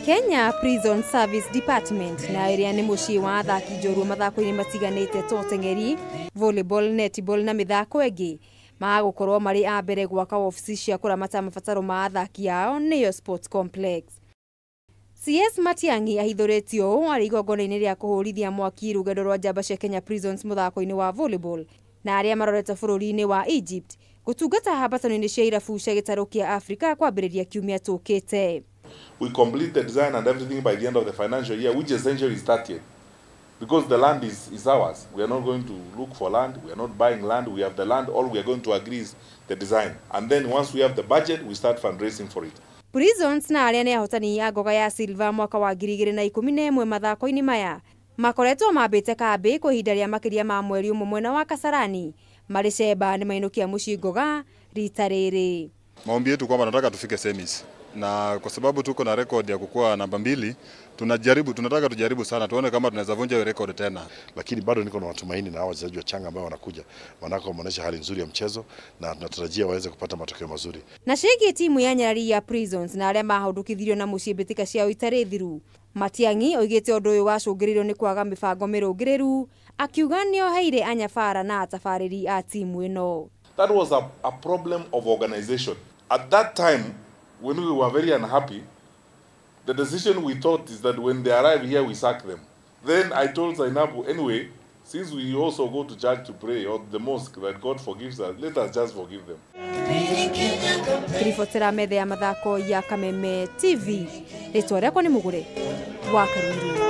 Kenya Prison Service Department na area nĩ mũciĩ wa athaki njorua mathako-inĩ matiganĩte to teng'eri, volleyball, netball na mĩthako ĩngĩ magũkorwo marĩ a mbere gwaka ofici cia kũramata mabataro ma athaki ao nĩyo Sports Complex. CS Matiang'i ahithũrĩtio ũũ arĩ igongona-inĩ rĩa kũhũrithia mwaki rũgendo rwa njamba cia Kenya Prisons mũthako-inĩ wa volleyball na arĩa marorete bũrũri-inĩ wa Egypt gũtungata hambatano-inĩ cia irabu cia gĩtarũ kĩa Afrika kwambĩrĩria kiumia tũkĩte. We complete the design and everything by the end of the financial year, which essentially is 30th. Because the land is ours. We are not going to look for land. We are not buying land. We have the land. All we are going to agree is the design. And then once we have the budget, we start fundraising for it. Prisons na arĩa nĩ ahotani a ngoga ya silver mwaka wa 2011 mathako-inĩ maya makoretwo mambĩte kambĩ kwa ihinda rĩa makĩria ma mweri ũmwe mwena wa Kasarani marĩ cemba nĩ mainũkia mũciĩ ngoga rita rĩrĩ. Maombi yetu kwamba tunataka tufike semis, na kwa sababu tuko na record ya kukua namba 2, tunataka tujaribu sana tuone kama tunaweza vunja hiyo record tena. Lakini bado niko na matumaini na wachezaji wa changa ambao wanakuja, wanaonyesha hali nzuri ya mchezo na tunatarajia waweze kupata matokeo mazuri. Na ciĩgiĩ timu ya Nyarari ya Prisons na arĩa mahũndũkithirio na mũciĩ mbitika ciao itarĩ thiru, Matiang'i oigĩte ũndũ ũyũ wacũngĩrĩirio nĩ kwaga mĩbango mĩrũngĩrĩru, akiuga nĩoheire anyabara na atabarĩri a timu ĩno. That was a problem of organization. At that time, when we were very unhappy, the decision we thought is that when they arrive here, we sack them. Then I told Zainabu, anyway, since we also go to church to pray, or the mosque, that God forgives us, let us just forgive them. Kiribotera metha ya mathako ya Kameme TV, rĩtwa rĩakwa nĩ Mũgũre wa Karundu.